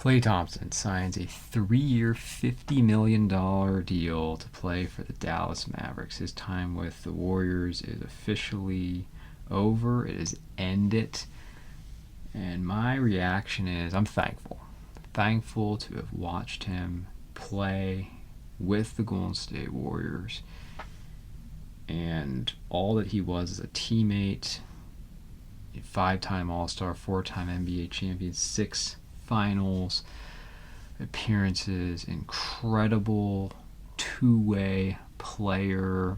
Klay Thompson signs a 3-year, $50 million deal to play for the Dallas Mavericks. His time with the Warriors is officially over. It is ended. And my reaction is I'm thankful. Thankful to have watched him play with the Golden State Warriors and all that he was as a teammate, a 5-time All-Star, 4-time NBA champion, 6 finals appearances, incredible two-way player.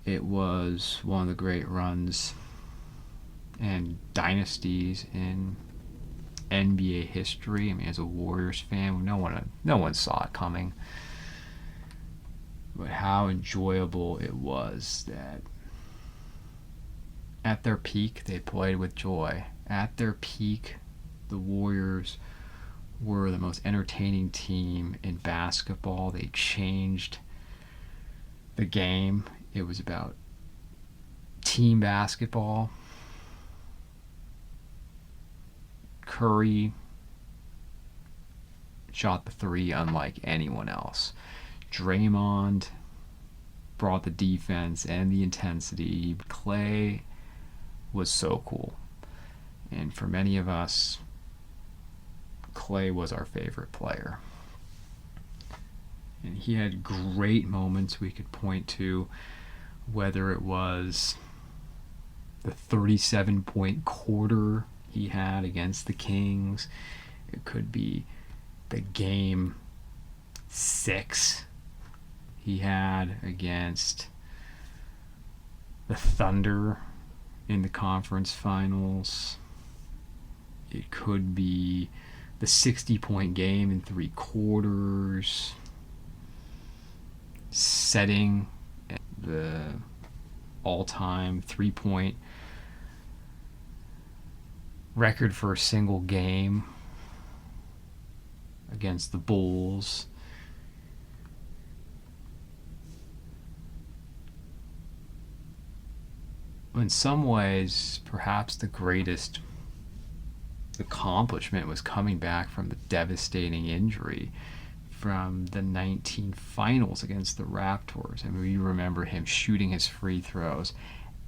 It was one of the great runs and dynasties in NBA history. I mean, as a Warriors fan, no one saw it coming. But how enjoyable it was that at their peak, they played with joy. At their peak, the Warriors were the most entertaining team in basketball. They changed the game. It was about team basketball. Curry shot the three unlike anyone else. Draymond brought the defense and the intensity. Klay was so cool. And for many of us, Klay was our favorite player. And he had great moments we could point to, whether it was the 37-point quarter he had against the Kings. It could be the game 6 he had against the Thunder in the conference finals. It could be the 60-point game in 3 quarters, setting the all-time 3-point record for a single game against the Bulls. In some ways, perhaps the greatest accomplishment was coming back from the devastating injury from the 19 finals against the Raptors. I mean, we remember him shooting his free throws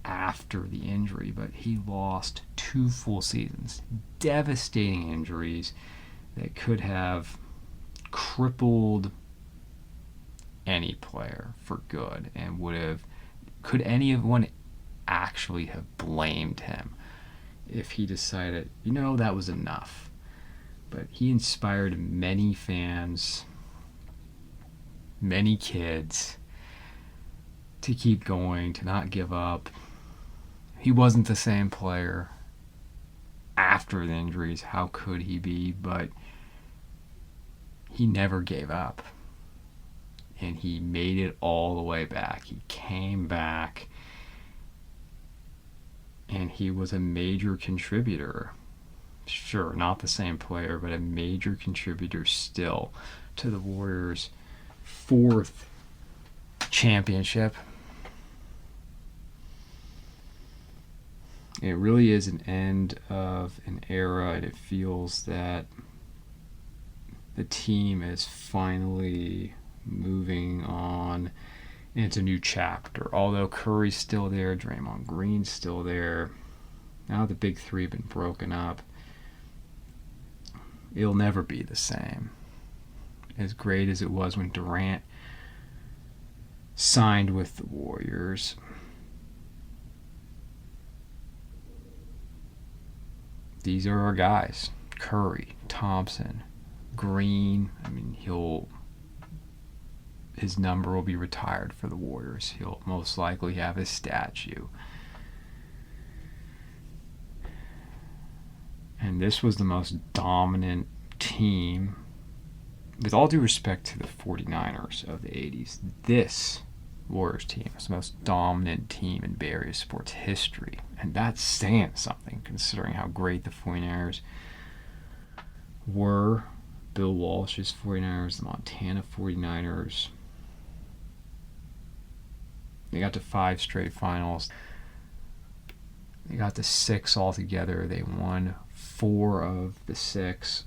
after the injury, but he lost 2 full seasons. Devastating injuries that could have crippled any player for good, and could anyone actually have blamed him if he decided, that was enough? But he inspired many fans, many kids to keep going, to not give up. He wasn't the same player after the injuries. How could he be? But he never gave up. And he made it all the way back. He came back. And he was a major contributor. Sure, not the same player, but a major contributor still to the Warriors' 4th championship. It really is an end of an era, and it feels that the team is finally moving on. And it's a new chapter. Although Curry's still there, Draymond Green's still there. Now the big 3 have been broken up. It'll never be the same. As great as it was when Durant signed with the Warriors, these are our guys. Curry, Thompson, Green. I mean, his number will be retired for the Warriors. He'll most likely have his statue. And this was the most dominant team, with all due respect to the 49ers of the 80s. This Warriors team was the most dominant team in Bay Area sports history. And that's saying something, considering how great the 49ers were. Bill Walsh's 49ers, the Montana 49ers. They got to 5 straight finals. They got to 6 altogether. They won 4 of the 6.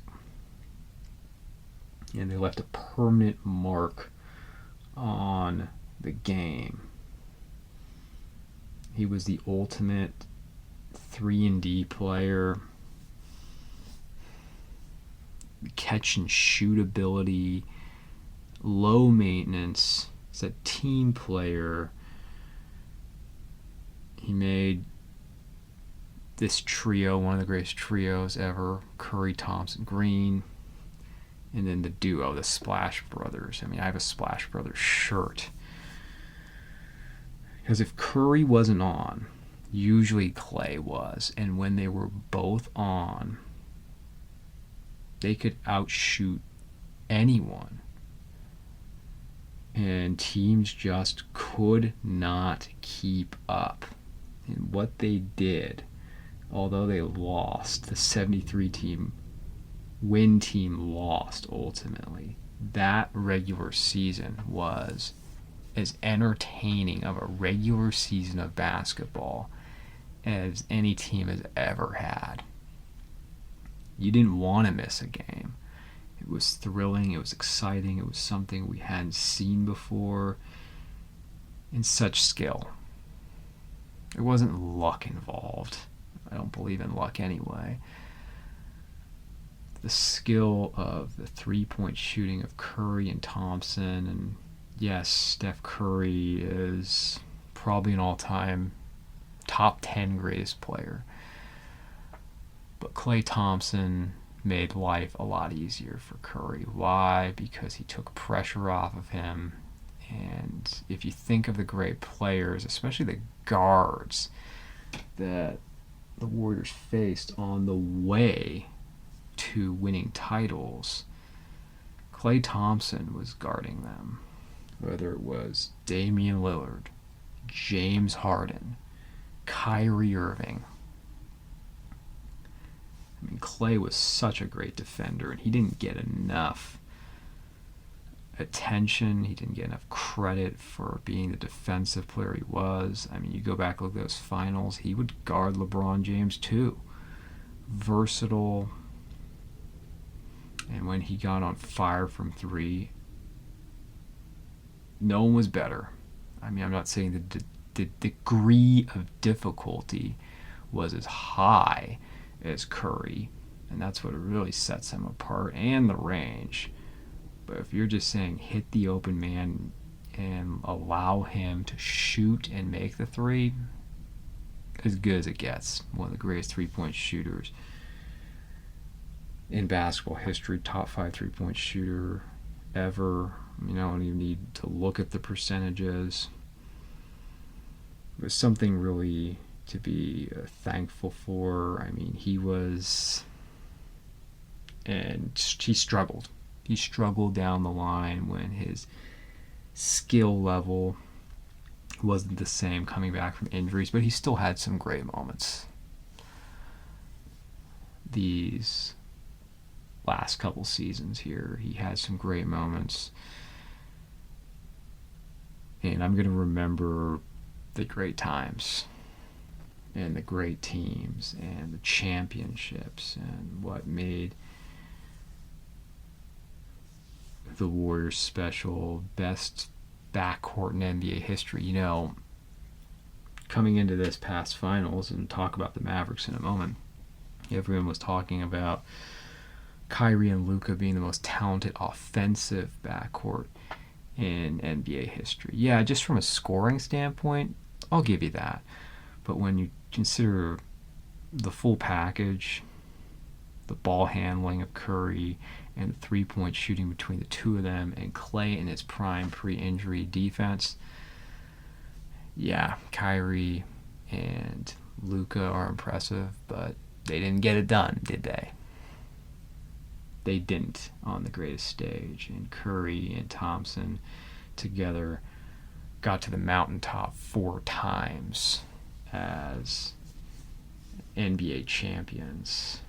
and they left a permanent mark on the game. He was the ultimate 3-and-D player. Catch and shoot ability, low maintenance. He's a team player. He made this trio one of the greatest trios ever: Curry, Thompson, Green. And then the duo, the Splash Brothers. I mean, I have a Splash Brothers shirt. Because if Curry wasn't on, usually Klay was. And when they were both on, they could outshoot anyone. And teams just could not keep up. And what they did, although they lost, the 73 team lost ultimately. That regular season was as entertaining of a regular season of basketball as any team has ever had. You didn't want to miss a game. It was thrilling, it was exciting, it was something we hadn't seen before, and such skill. There wasn't luck involved. I don't believe in luck anyway. The skill of the three-point shooting of Curry and Thompson, and yes, Steph Curry is probably an all-time top 10 greatest player. But Klay Thompson made life a lot easier for Curry. Why? Because he took pressure off of him. And if you think of the great players, especially the guards that the Warriors faced on the way to winning titles, Klay Thompson was guarding them. Whether it was Damian Lillard, James Harden, Kyrie Irving. I mean, Klay was such a great defender, and he didn't get enough attention. He didn't get enough credit for being the defensive player he was. I mean, you go back, look at those finals, he would guard LeBron James too. Versatile. And when he got on fire from three, no one was better. I mean, I'm not saying the degree of difficulty was as high as Curry, and that's what really sets him apart, and the range. But if you're just saying hit the open man and allow him to shoot and make the three, as good as it gets. One of the greatest three-point shooters in basketball history, top 5 three-point shooter ever. I mean, I don't even need to look at the percentages. It was something really to be thankful for. I mean, he was, and he struggled. He struggled down the line when his skill level wasn't the same coming back from injuries, but he still had some great moments. These last couple seasons here, he had some great moments. And I'm going to remember the great times and the great teams and the championships and what made the Warriors special, best backcourt in NBA history. You know, coming into this past finals, and talk about the Mavericks in a moment, everyone was talking about Kyrie and Luka being the most talented offensive backcourt in NBA history. Yeah, just from a scoring standpoint, I'll give you that. But when you consider the full package, the ball handling of Curry and the three-point shooting between the two of them, and Klay in his prime pre-injury defense, yeah, Kyrie and Luka are impressive, but they didn't get it done, did they? They didn't on the greatest stage. And Curry and Thompson together got to the mountaintop 4 times as NBA champions.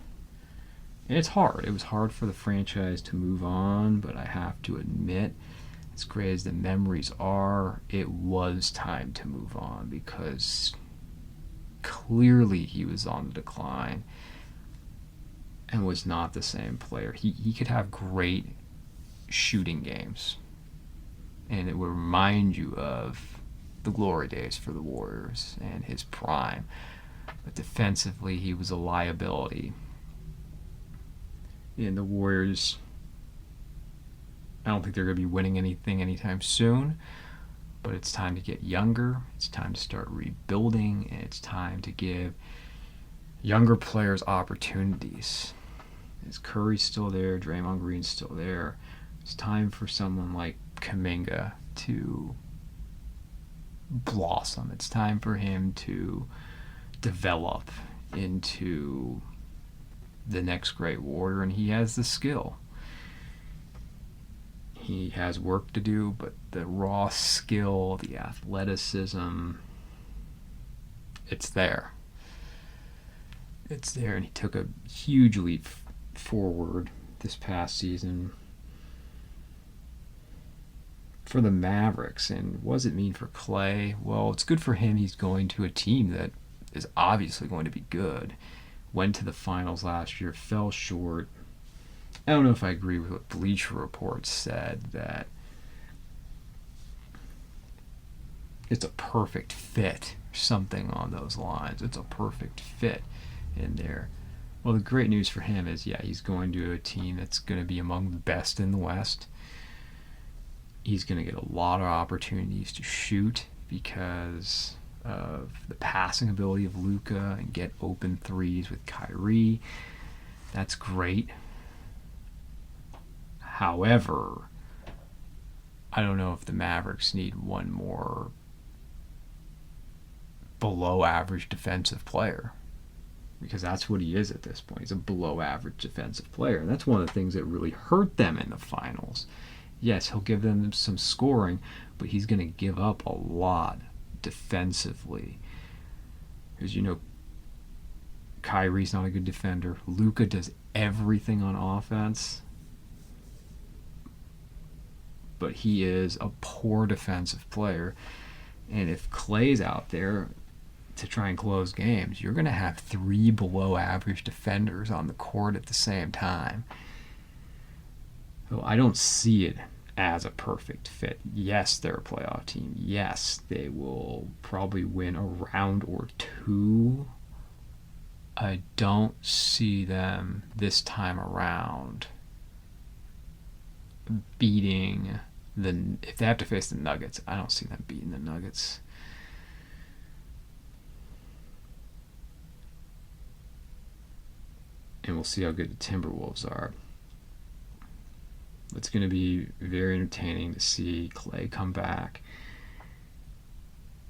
And it's hard. It was hard for the franchise to move on, but I have to admit, as great as the memories are, it was time to move on, because clearly he was on the decline and was not the same player. He could have great shooting games. And it will remind you of the glory days for the Warriors and his prime. But defensively, he was a liability. And the Warriors, I don't think they're going to be winning anything anytime soon. But it's time to get younger. It's time to start rebuilding. And it's time to give younger players opportunities. Is Curry still there? Draymond Green's still there. It's time for someone like Kuminga to blossom. It's time for him to develop into the next great Warrior, and he has the skill. He has work to do, but the raw skill, the athleticism, it's there. It's there, and he took a huge leap forward this past season for the Mavericks. And what does it mean for Klay? Well, it's good for him. He's going to a team that is obviously going to be good. Went to the finals last year, fell short. I don't know if I agree with what Bleacher Report said, that it's a perfect fit, something on those lines. It's a perfect fit in there. Well, the great news for him is, yeah, he's going to a team that's going to be among the best in the West. He's going to get a lot of opportunities to shoot because of the passing ability of Luka and get open threes with Kyrie. That's great. However, I don't know if the Mavericks need one more below average defensive player, because that's what he is at this point. He's a below average defensive player, and that's one of the things that really hurt them in the finals. Yes, he'll give them some scoring, but he's going to give up a lot defensively. Because, you know, Kyrie's not a good defender. Luka does everything on offense, but he is a poor defensive player. And if Klay's out there to try and close games, you're going to have 3 below average defenders on the court at the same time. So I don't see it as a perfect fit. Yes, they're a playoff team. Yes, they will probably win a round or 2. I don't see them this time around beating if they have to face the Nuggets. I don't see them beating the Nuggets. And we'll see how good the Timberwolves are. It's going to be very entertaining to see Klay come back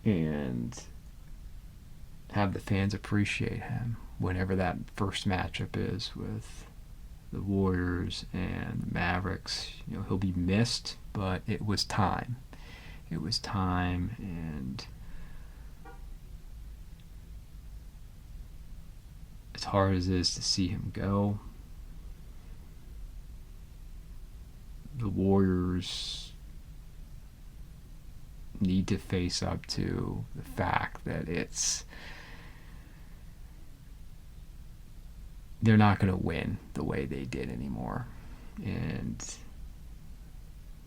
and have the fans appreciate him whenever that first matchup is with the Warriors and the Mavericks. You know, he'll be missed, but it was time. It was time, and as hard as it is to see him go, the Warriors need to face up to the fact that they're not going to win the way they did anymore. And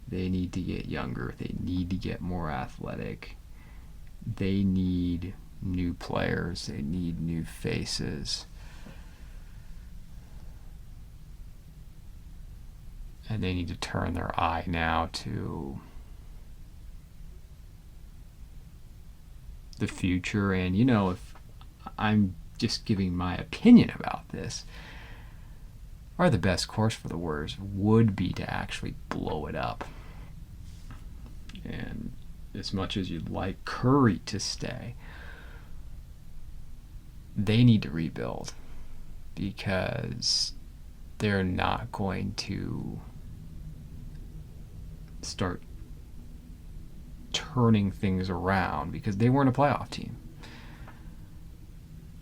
they need to get younger. They need to get more athletic. They need new players. They need new faces. And they need to turn their eye now to the future. And, you know, if I'm just giving my opinion about this, probably the best course for the Warriors would be to actually blow it up. And as much as you'd like Curry to stay, they need to rebuild, because they're not going to start turning things around, because they weren't a playoff team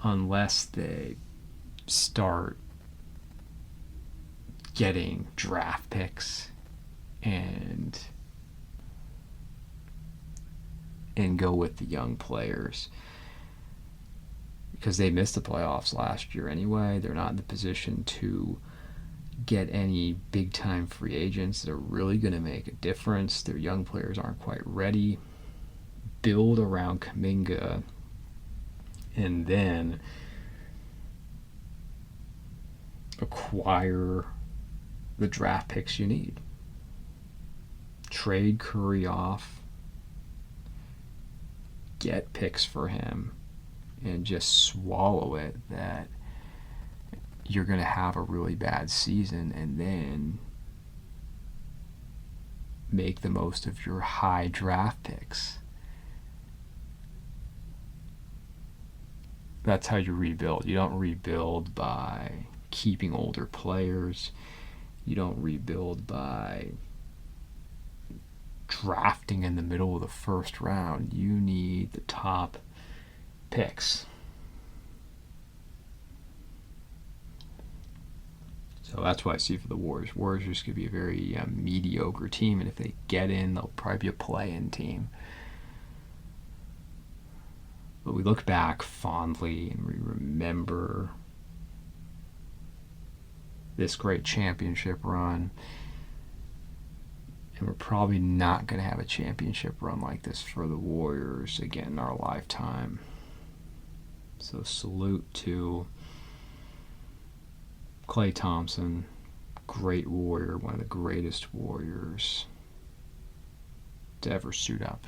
unless they start getting draft picks and go with the young players, because they missed the playoffs last year anyway. They're not in the position to get any big-time free agents that are really going to make a difference. Their young players aren't quite ready. Build around Kuminga, and then acquire the draft picks you need. Trade Curry off, get picks for him, and just swallow it that you're going to have a really bad season, and then make the most of your high draft picks. That's how you rebuild. You don't rebuild by keeping older players. You don't rebuild by drafting in the middle of the first round. You need the top picks. So that's what I see for the Warriors. Warriors are just going to be a very mediocre team, and if they get in, they'll probably be a play-in team. But we look back fondly and we remember this great championship run, and we're probably not going to have a championship run like this for the Warriors again in our lifetime. So salute to Klay Thompson, great warrior, one of the greatest warriors to ever suit up.